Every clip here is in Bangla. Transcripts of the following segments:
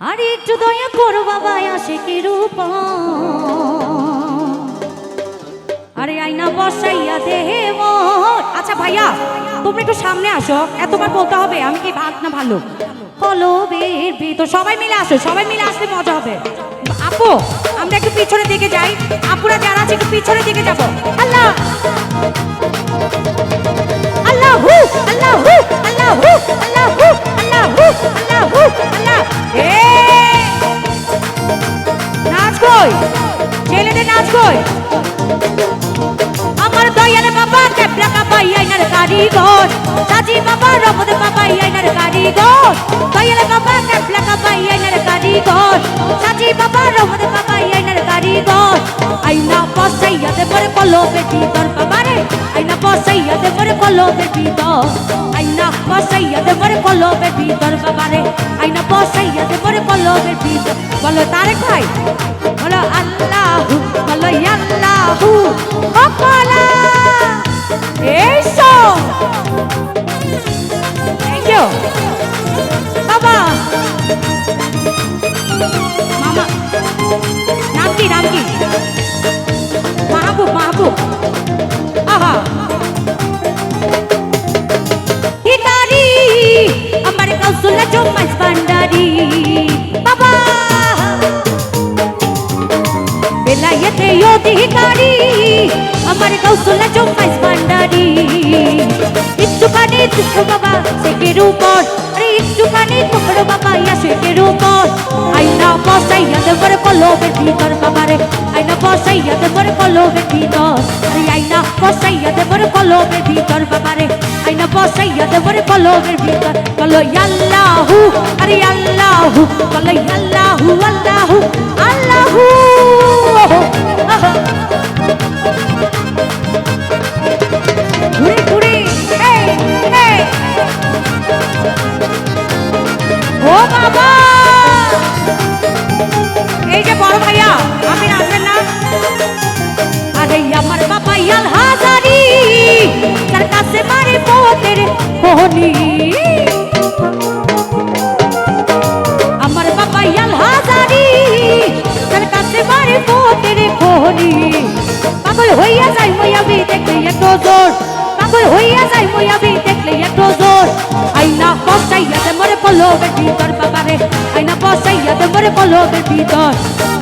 আর একটু দয়া করো বাবা আশিকের উপর, আরে আয়না বসাইয়া দেব। আচ্ছা ভাইয়া তুমি একটু সামনে আসো, এতবার বলতে হবে আমি কি ভাগ না ভালো? কলবের ভিতর সবাই মিলে আসো, সবাই মিলে আসলে মজা হবে। আপু আমরা একটু পিছনের দিকে যাই, আপুরা যারা আছে একটু পিছনের দিকে যাবো। আল্লাহ আল্লাহু আল্লাহু আল্লাহু আল্লাহু আল্লাহু আল্লাহু আল্লাহ। এ নাচ কই, ছেলেদের নাচ কই? আমার দয়ালে বাবা ক্যাপলা বাবা আইনার কারিগর, সাজি বাবা রমদ বাবা আইনার কারিগর, দয়ালে বাবা ক্যাপলা বাবা আইনার কারিগর, সাজি বাবা রমদ বাবা আইনার কারিগর। আইনা বসাইয়া দে পরে কলবের ভিতর বাবারে, আইনা বসাইয়া দে পরে কলবের ভিতর, আইনা বসাইয়া দে পরে কলবের ভিতর বাবারে, আইনা বসাইয়া দে পরে কলবের ভিতর। বলো তারেক ভাই, বলো আল্লাহু, বলো আল্লাহু কপালা। এইসো থ্যাংক ইউ বাবা। মামা নাম কি, নাম কি? মাহবুব, মাহবুব। আহা হিতারি আমার কৌশল জমাস ভান্ডারি বাবা, বেলায়েতে অধিকারী আমার কৌশল জমাস ভান্ডারি। একটুখানি তুকড়ো বাবা শেখের উপর, আরে একটুখানি তুকড়ো বাবা ইয়া শেখের উপর। আইনা বসাইয়া দে পরে কলবের ভিতর বাবারে, আইনা বসাইয়া দে পরে কলবের ভিতর, আরে আইনা বসাইয়া দে পরে কলবের ভিতর বাবারে, আইনা বসাইয়া দে পরে কলবের ভিতর। বলো আল্লাহু, আরে আল্লাহু, বলো আল্লাহু আল্লাহু আল্লাহু। ঘুরে ঘুরে ও বাবা, এই যে বড় ভাইয়া আপনি আসবেন না? আরে আমার বাবা ইয়াল হাজারি তার কাছে মারে পথের কোহনি, আমার বাবা ইয়াল হাজারি তার কাছে মারে পথের কোহনি। পাগল হইয়া যাই ময়াবি দেখলে একটু জোর, পাগল হইয়া যাই ময়াবি দেখলে একটু জোর। আইনা বসাইয়া দে মরে কলবের ভিতর বাবারে, আইনা বসাইয়া দে মরে কলবের ভিতর,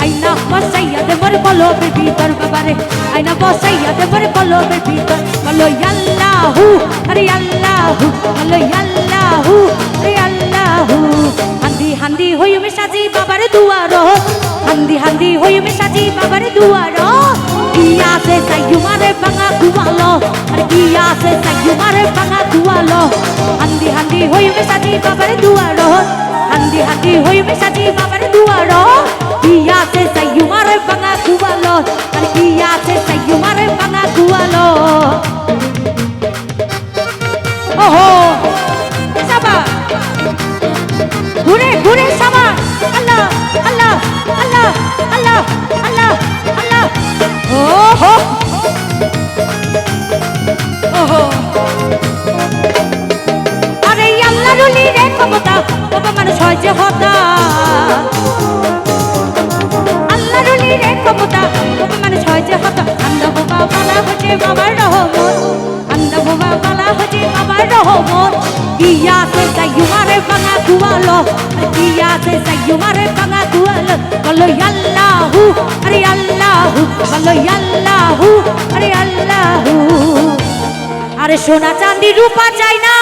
আইনা বসাইয়া দে মরে কলবের ভিতর বাবারে, আইনা বসাইয়া দে মরে কলবের ভিতর। বলো আল্লাহু, আরে আল্লাহু, বলো আল্লাহু, আরে আল্লাহু। হান্দি হান্দি হইমে সাজি বাবার দুয়ার, হান্দি হান্দি হইমে সাজি বাবার দুয়ার। কিয়া সে সাইয়ু মারে ভাঙা দুয়ালো, আরে কিয়া সে সাইয়ু মারে ভাঙা দুয়ালো। হান্দি হান্দি হইমে সাজি বাবার দুয়ার, হান্দি হান্দি হইমে সাজি বাবার দুয়ার। কিয়া সে সাইয়ু মারে ভাঙা দুয়ালো, আরে কিয়া সে সাইয়ু মারে ভাঙা দুয়ালো। ওহো সাবা ঘুরে ঘুরে সাবা। আল্লাহ আল্লাহ আল্লাহ আল্লাহ আল্লাহ আল্লাহ। ওহো ওহো আরে আল্লাহ রুলি রে ক্ষমতা বাবা মানুষ হয় যে হতা, আল্লাহ রুলি রে ক্ষমতা বাবা মানুষ হয় যে হতা। আন্দা বাবা বালা হচ্ছে বাবার রহমত, আন্দা বাবা বালা হচ্ছে বাবার রহমত। কিয়া সে সাইয়ু মারে ভাঙা দুয়ালো, কিয়া সে সাইয়ু মারে ভাঙা দুয়ালো। বলো আল্লাহু, আরে আল্লাহু, বলো আল্লাহু, আরে আল্লাহু। আরে সোনা চাঁদি রূপা চাই না,